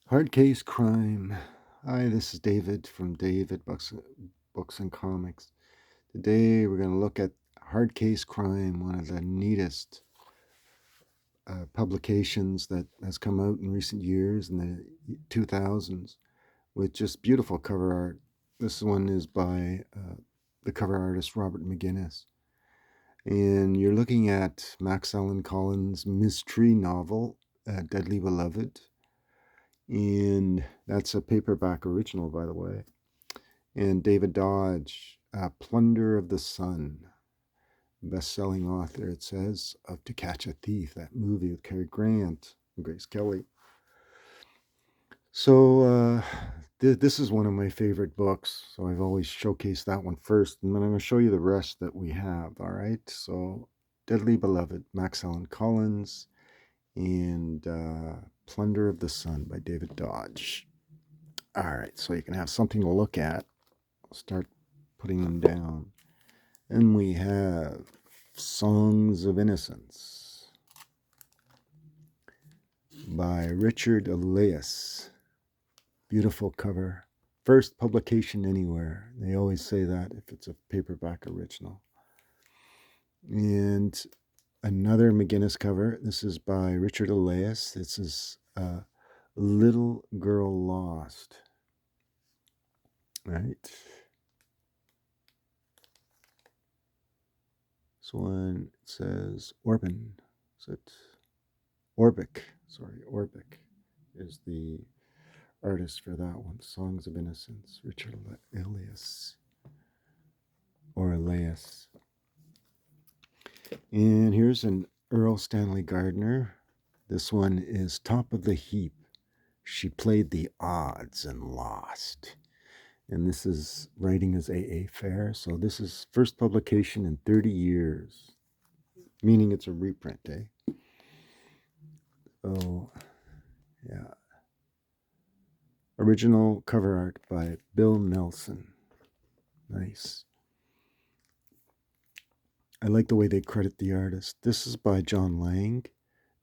Hard Case Crime. Hi, this is David from David Books and Comics. Today we're going to look at Hard Case Crime, one of the neatest publications that has come out in recent years in the 2000s with just beautiful cover art. This one is by the cover artist Robert McGinnis. And you're looking at Max Allan Collins' mystery novel, Deadly Beloved. And that's a paperback original, by the way. And David Dodge, Plunder of the Sun, best-selling author, it says, of To Catch a Thief, that movie with Cary Grant and Grace Kelly. So this is one of my favorite books, so I've always showcased that one first, and then I'm going to show you the rest that we have, all right? So Deadly Beloved, Max Allan Collins, and Plunder of the Sun by David Dodge. All right, so you can have something to look at. I'll start putting them down. And we have Songs of Innocence by Richard Elias. Beautiful cover. First publication anywhere. They always say that if it's a paperback original. And another McGinnis cover. This is by Richard Elias. This is Little Girl Lost. Right. This one says Orban. Is it Orbic? Sorry, Orbic is the artist for that one. Songs of Innocence, Richard Elias. Or Elias. And here's an Earl Stanley Gardner. This one is Top of the Heap. She played the odds and lost. And this is writing as A.A. Fair. So this is first publication in 30 years. Meaning it's a reprint, eh? Oh, yeah. Original cover art by Bill Nelson. Nice. I like the way they credit the artist. This is by John Lang.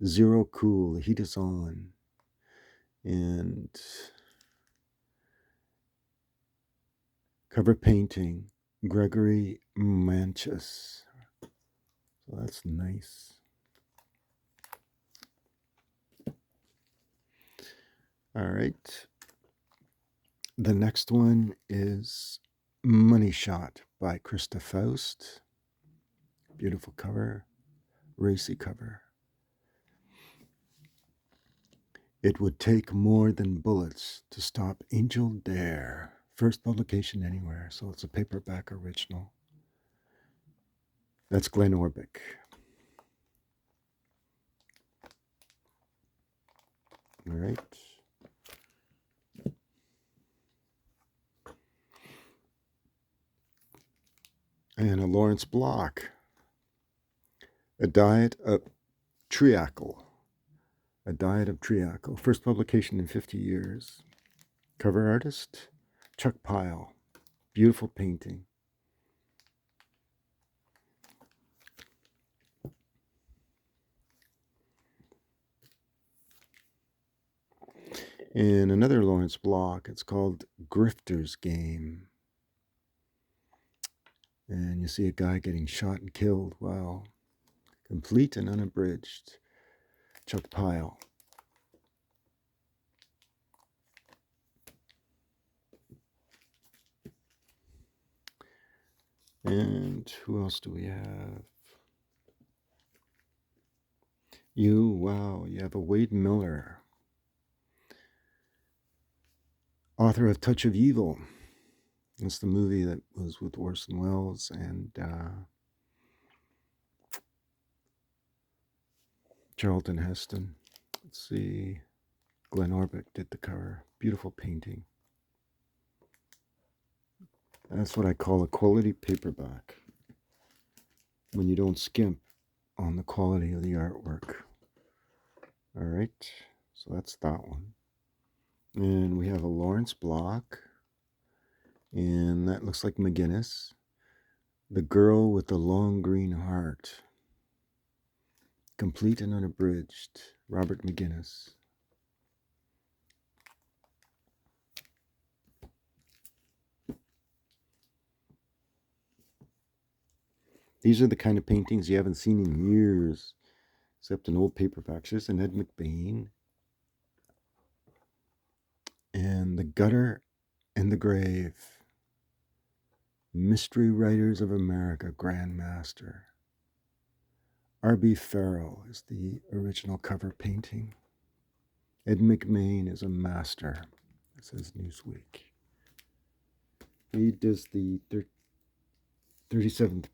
Zero Cool, The Heat Is On. And cover painting, Gregory Manchus. So that's nice. All right. The next one is Money Shot by Krista Faust. Beautiful cover, racy cover. It Would Take More Than Bullets to Stop Angel Dare. First publication anywhere, so it's a paperback original. That's Glenn Orbick. All right. And a Lawrence Block. A Diet of Treacle. A Diet of Treacle. First publication in 50 years. Cover artist, Chuck Pyle. Beautiful painting. And another Lawrence Block, it's called Grifter's Game. And you see a guy getting shot and killed. Wow. Complete and unabridged. Chuck Pyle. And who else do we have? You have a Wade Miller, author of Touch of Evil. It's the movie that was with Orson Welles and Charlton Heston. Let's see. Glenn Orbick did the cover. Beautiful painting. That's what I call a quality paperback. When you don't skimp on the quality of the artwork. All right. So that's that one. And we have a Lawrence Block. And that looks like McGinnis. The Girl with the Long Green Heart. Complete and unabridged. Robert McGinnis. These are the kind of paintings you haven't seen in years, except in old paperbacks. There's an Ed McBain. And The Gutter and the Grave. Mystery Writers of America, Grandmaster. R.B. Farrell is the original cover painting. Ed McBain is a master, says Newsweek. He does the 37th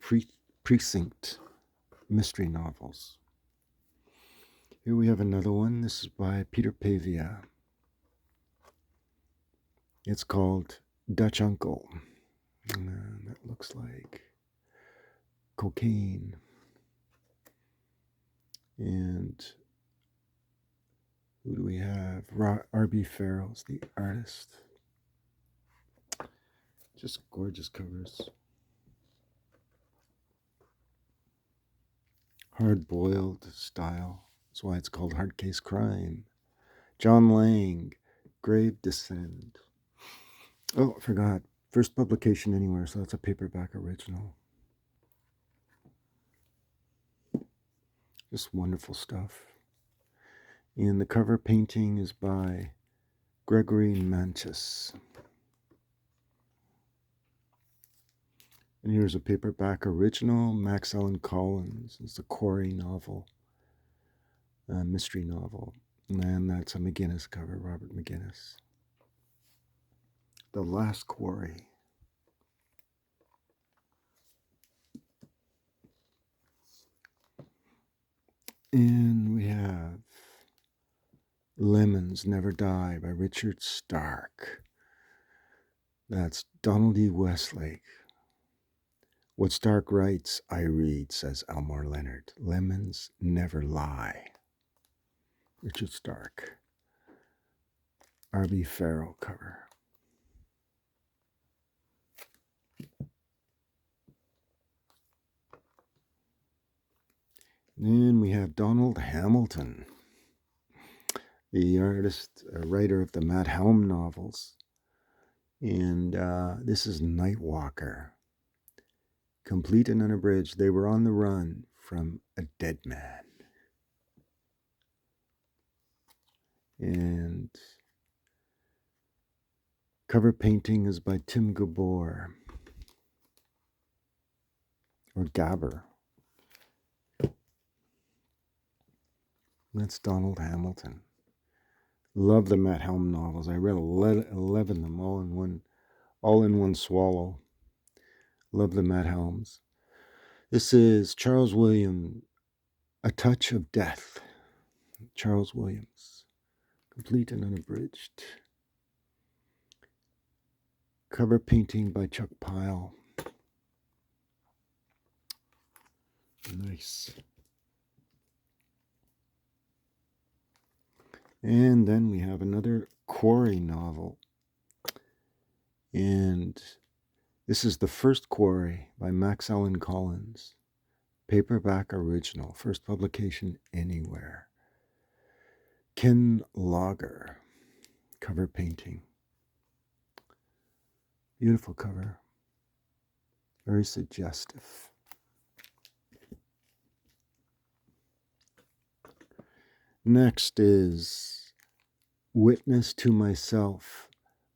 Precinct mystery novels. Here we have another one. This is by Peter Pavia. It's called Dutch Uncle. And that looks like cocaine. And who do we have? R.B. Farrell's the artist. Just gorgeous covers. Hard-boiled style. That's why it's called Hard Case Crime. John Lang, Grave Descent. Oh, I forgot. First publication anywhere, so that's a paperback original. Just wonderful stuff. And the cover painting is by Gregory Manchis. And here's a paperback original, Max Allan Collins. It's a Quarry novel, a mystery novel. And that's a McGinnis cover, Robert McGinnis. The Last Quarry. And we have Lemons Never Die by Richard Stark. That's Donald E. Westlake. What Stark writes, I read, says Elmore Leonard. Lemons never lie. Richard Stark. R.B. Farrell cover. Then we have Donald Hamilton, the artist, writer of the Matt Helm novels. And this is Nightwalker. Complete and unabridged. They were on the run from a dead man. And cover painting is by Tim Gabor. Or Gabber. That's Donald Hamilton. Love the Matt Helm novels. I read 11 of them all in one swallow. Love the Matt Helms. This is Charles Williams, A Touch of Death. Charles Williams. Complete and unabridged. Cover painting by Chuck Pyle. Nice. And then we have another Quarry novel. And this is The First Quarry by Max Allan Collins. Paperback original. First publication anywhere. Ken Lager. Cover painting. Beautiful cover. Very suggestive. Next is Witness to Myself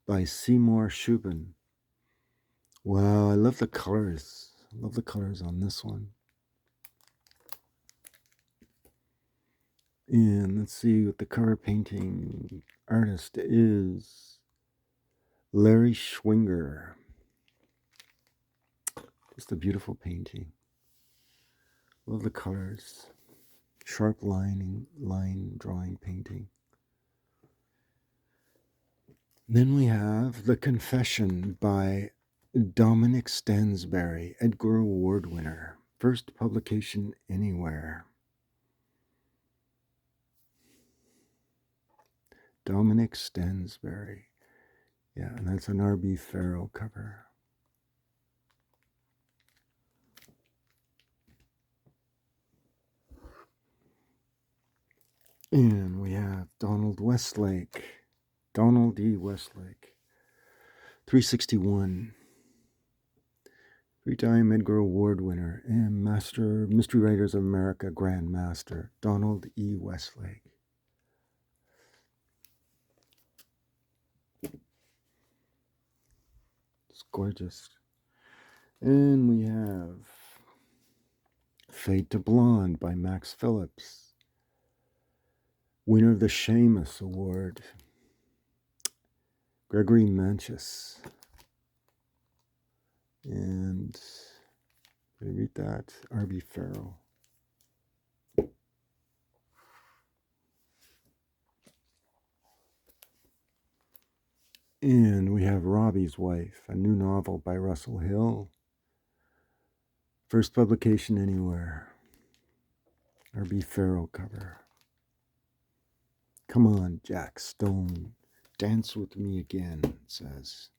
by Seymour Shubin. Wow, I love the colors. I love the colors on this one. And let's see what the cover painting artist is. Larry Schwinger. Just a beautiful painting. Love the colors. Sharp line drawing painting. Then we have The Confession by Dominic Stansberry, Edgar Award winner. First publication anywhere. Dominic Stansberry. Yeah, and that's an R.B. Farrell cover. And we have Donald E. Westlake, 361. Three-time Edgar Award winner and Master Mystery Writers of America Grand Master, Donald E. Westlake. It's gorgeous. And we have Fade to Blonde by Max Phillips. Winner of the Seamus Award, Gregory Manchis. And did I read that? R.B. Farrell. And we have Robbie's Wife, a new novel by Russell Hill. First publication anywhere. R.B. Farrell cover. Come on, Jack Stone. Dance with me again, it says.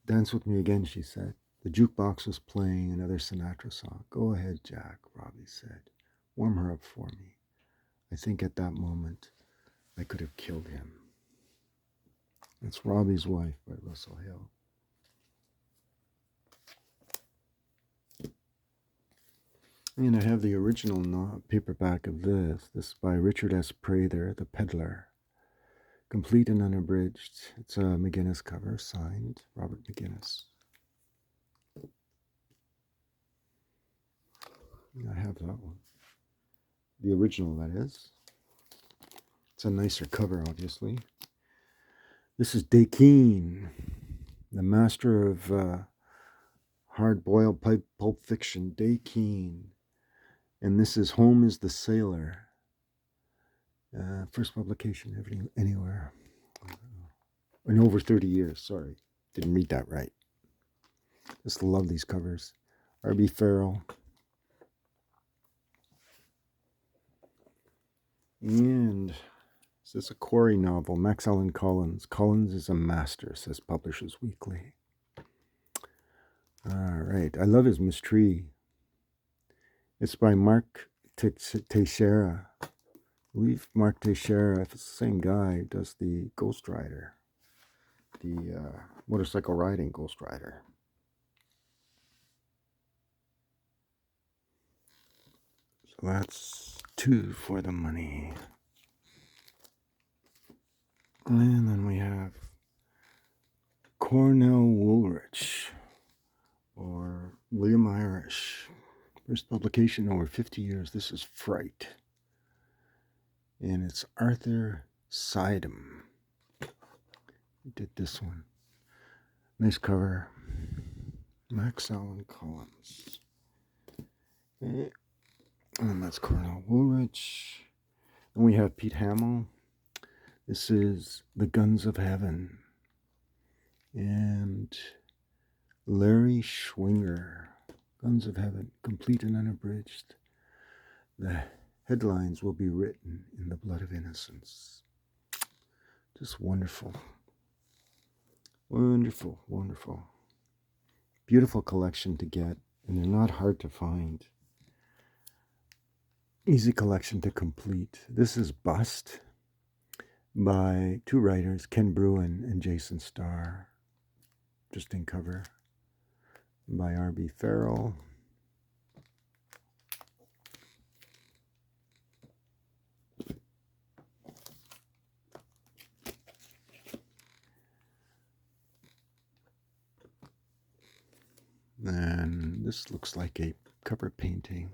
Dance with me again, she said. The jukebox was playing another Sinatra song. Go ahead, Jack, Robbie said. Warm her up for me. I think at that moment I could have killed him. That's Robbie's Wife by Russell Hill. And I have the original paperback of this. This is by Richard S. Prather, The Peddler. Complete and unabridged. It's a McGinnis cover, signed Robert McGinnis. I have that one. The original, that is. It's a nicer cover, obviously. This is Dakeen, the master of hard-boiled pulp fiction, Dakeen. And this is Home is the Sailor. First publication anywhere. In over 30 years, sorry. Didn't read that right. Just love these covers. R.B. Farrell. And is this a Corey novel? Max Allan Collins. Collins is a master, says Publishers Weekly. All right. I love his Miss Tree. It's by Mark Teixeira. I believe Mark Teixeira, if it's the same guy, does the Ghost Rider. The motorcycle riding Ghost Rider. So that's 2 for the money. And then we have Cornell Woolrich, or William Irish. First publication over 50 years. This is Fright. And it's Arthur Sidham. He did this one. Nice cover. Max Allan Collins. Okay. And that's Cornell Woolrich. And we have Pete Hamill. This is The Guns of Heaven. And Larry Schwinger. Guns of Heaven, complete and unabridged. The headlines will be written in the blood of innocence. Just wonderful. Wonderful, wonderful. Beautiful collection to get, and they're not hard to find. Easy collection to complete. This is Bust by 2 writers, Ken Bruin and Jason Starr. Interesting cover by R.B. Farrell. And this looks like a cover painting.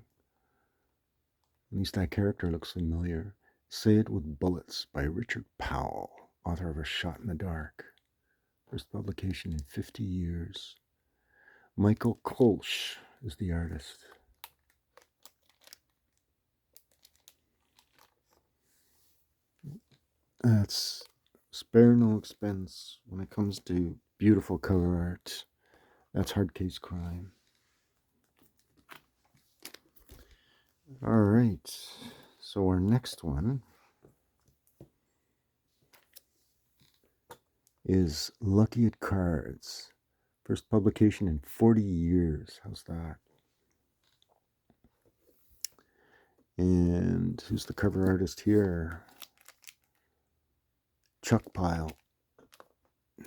At least that character looks familiar. Say It With Bullets by Richard Powell, author of A Shot in the Dark. First publication in 50 years. Michael Kolsch is the artist. That's spare no expense when it comes to beautiful cover art. That's Hard Case Crime. All right, so our next one is Lucky at Cards. First publication in 40 years. How's that? And who's the cover artist here? Chuck Pyle.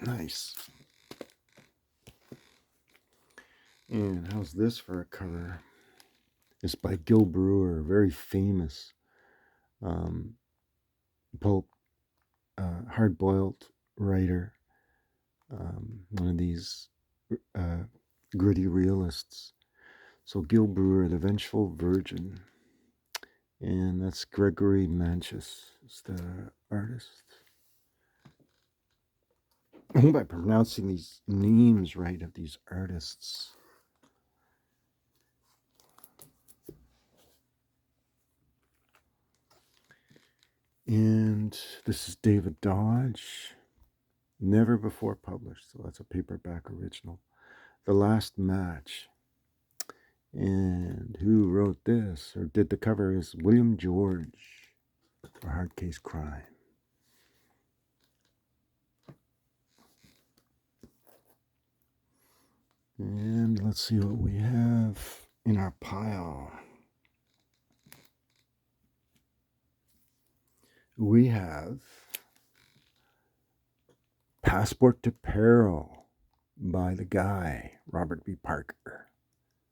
Nice. And how's this for a cover? It's by Gil Brewer, a very famous um, pulp, hard-boiled writer, one of these uh, gritty realists. So Gil Brewer, The Vengeful Virgin, and that's Gregory Manchus, is the artist. I hope I'm pronouncing these names right of these artists. And this is David Dodge, never before published, so that's a paperback original. The Last Match. And who wrote this or did the cover is William George for Hard Case Crime. And let's see what we have in our pile. We have Passport to Peril by the guy, Robert B. Parker,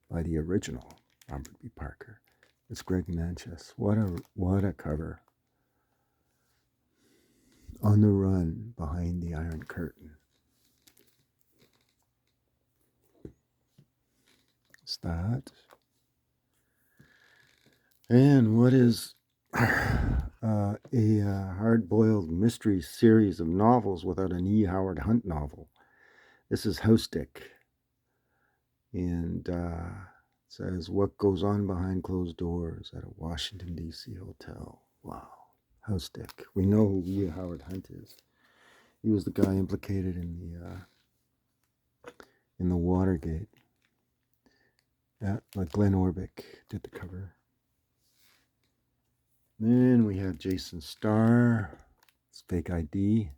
by the original Robert B. Parker. It's Greg Manchus. What a cover. On the Run Behind the Iron Curtain. It's that. And what is a hard-boiled mystery series of novels without an E. Howard Hunt novel? This is House Dick. And says, what goes on behind closed doors at a Washington, D.C. hotel. Wow. House Dick. We know who E. Howard Hunt is. He was the guy implicated in the Watergate. Yeah, like Glenn Orbick did the cover. Then we have Jason Starr. It's Fake ID.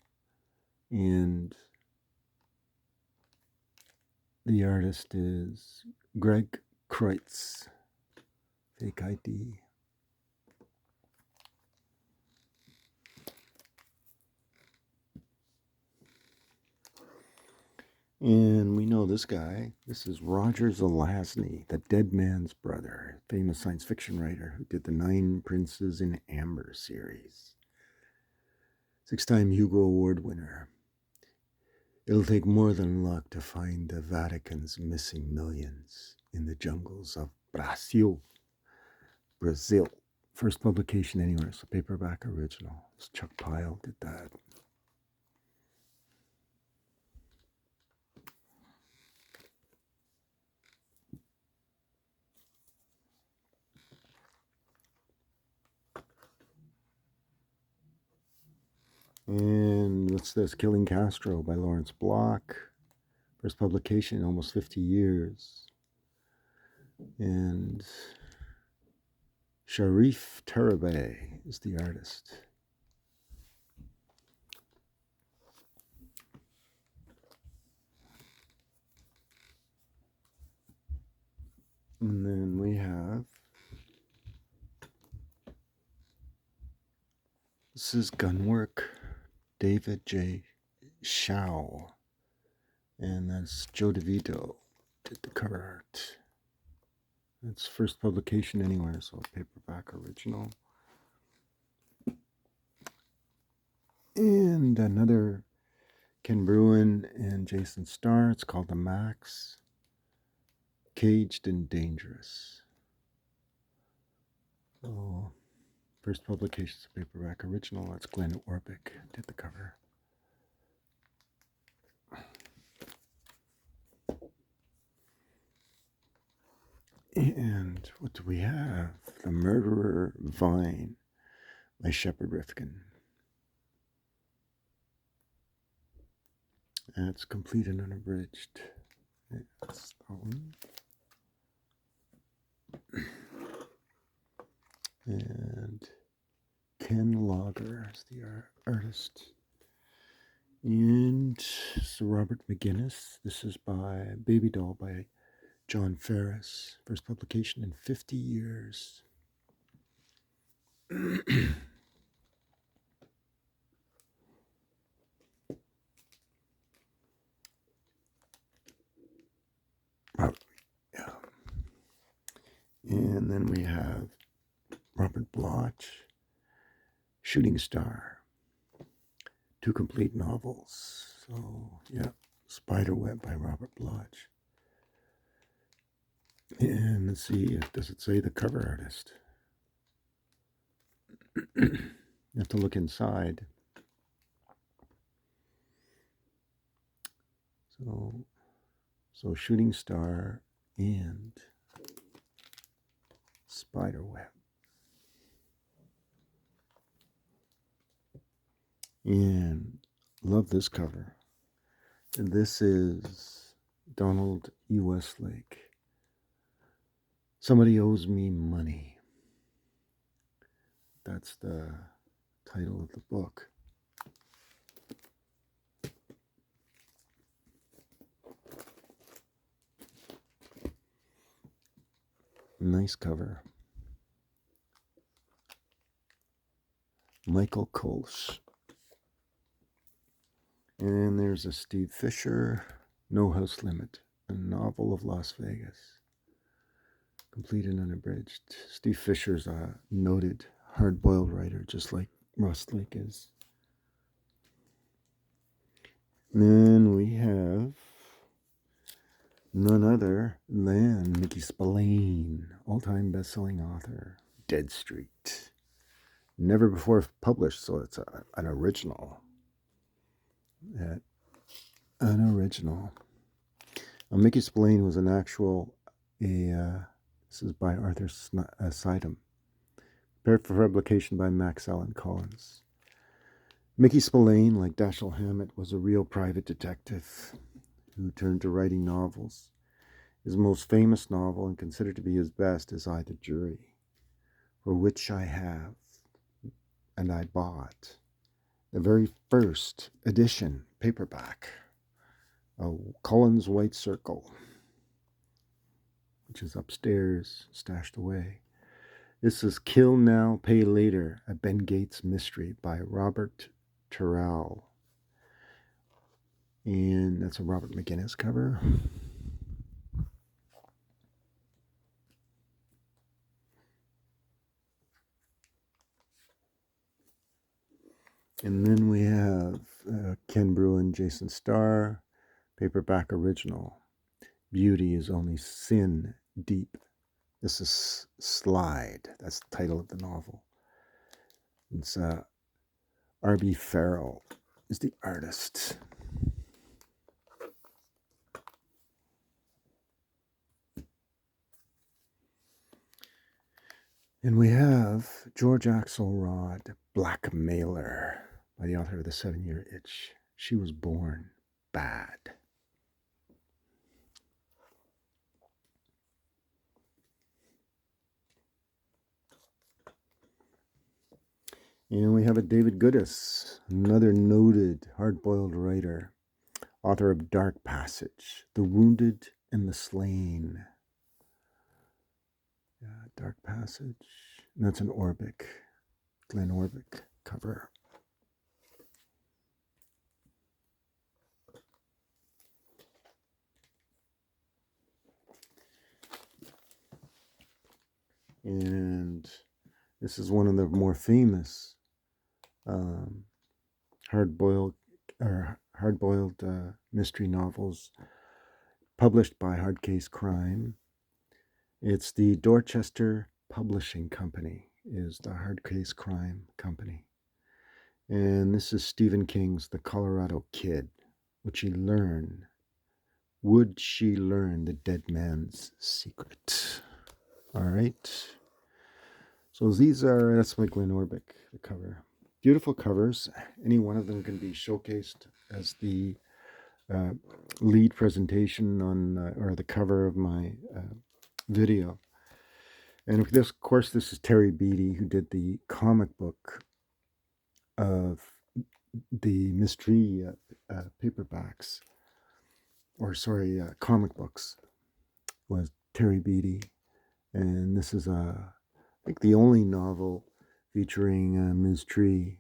And the artist is Greg Kreutz. Fake ID. And we know this guy. This is Roger Zelazny, the dead man's brother, famous science fiction writer who did the Nine Princes in Amber series. 6-time Hugo Award winner. It'll take more than luck to find the Vatican's missing millions in the jungles of Brazil. First publication anywhere, so paperback original. Chuck Pyle did that. And what's this? Killing Castro by Lawrence Block. First publication in almost 50 years. And Sharif Tarabe is the artist. And then we have, this is Gunwork, David J. Shaw. And that's Joe DeVito did the cover art. It's first publication anywhere, so paperback original. And another Ken Bruin and Jason Starr. It's called The Max. Caged and Dangerous. Oh, first publication is a paperback original. That's Glenn Orbick did the cover. And what do we have? The Murderer Vine by Shepard Rifkin. And it's complete and unabridged. That's that one. And Ken Lager is the artist. And so Robert McGinnis. This is by Baby Doll by John Ferris. First publication in 50 years. And then we have Robert Bloch, Shooting Star, 2 complete novels. So, yeah, Spiderweb by Robert Bloch. And let's see, does it say the cover artist? You have to look inside. So Shooting Star and Spiderweb. And love this cover. And this is Donald E. Westlake. Somebody Owes Me Money. That's the title of the book. Nice cover. Michael Kolsch. And there's a Steve Fisher, No House Limit, a novel of Las Vegas. Complete and unabridged. Steve Fisher's a noted hard-boiled writer, just like Westlake is. And then we have none other than Mickey Spillane, all-time best-selling author, Dead Street. Never before published, so it's an original. An original. Mickey Spillane was an actual, this is by Arthur Sidham, prepared for publication by Max Allan Collins. Mickey Spillane, like Dashiell Hammett, was a real private detective who turned to writing novels. His most famous novel, and considered to be his best, is I, the Jury, for which I have, and I bought, the very first edition, paperback, a Collins White Circle, which is upstairs, stashed away. This is Kill Now, Pay Later, a Ben Gates mystery by Robert Terrell. And that's a Robert McGinnis cover. And then we have Ken Bruin, Jason Starr, paperback original. Beauty is Only Sin Deep. This is Slide. That's the title of the novel. It's R.B. Farrell is the artist. And we have George Axelrod, Blackmailer, by the author of The 7-Year Itch. She was born bad. And we have a David Goodis, another noted hard-boiled writer, author of Dark Passage, The Wounded and the Slain. Yeah, Dark Passage. And that's an Orbic, Glenn Orbic cover. And this is one of the more famous hard-boiled mystery novels published by Hard Case Crime. It's the Dorchester Publishing Company is the Hard Case Crime company. And this is Stephen King's The Colorado Kid. Would she learn the dead man's secret? All right. So that's my Glenn Orbic, the cover. Beautiful covers. Any one of them can be showcased as the lead presentation on or the cover of my video. And of course, this is Terry Beattie, who did the comic book of the mystery paperbacks, comic books, was Terry Beattie. And this is, I think, the only novel featuring Ms. Tree.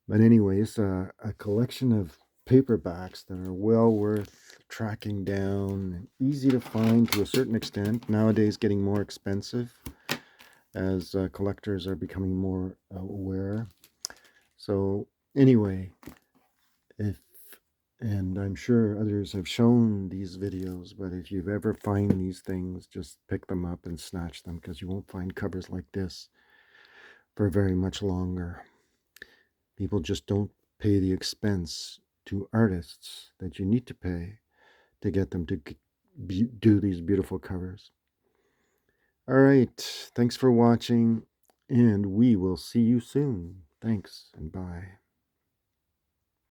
But anyway, it's a collection of paperbacks that are well worth tracking down and easy to find to a certain extent. Nowadays, getting more expensive as collectors are becoming more aware. So, anyway, if and I'm sure others have shown these videos, but if you've ever find these things, just pick them up and snatch them because you won't find covers like this for very much longer. People just don't pay the expense to artists that you need to pay to get them to do these beautiful covers. All right, thanks for watching, and we will see you soon. Thanks, and bye.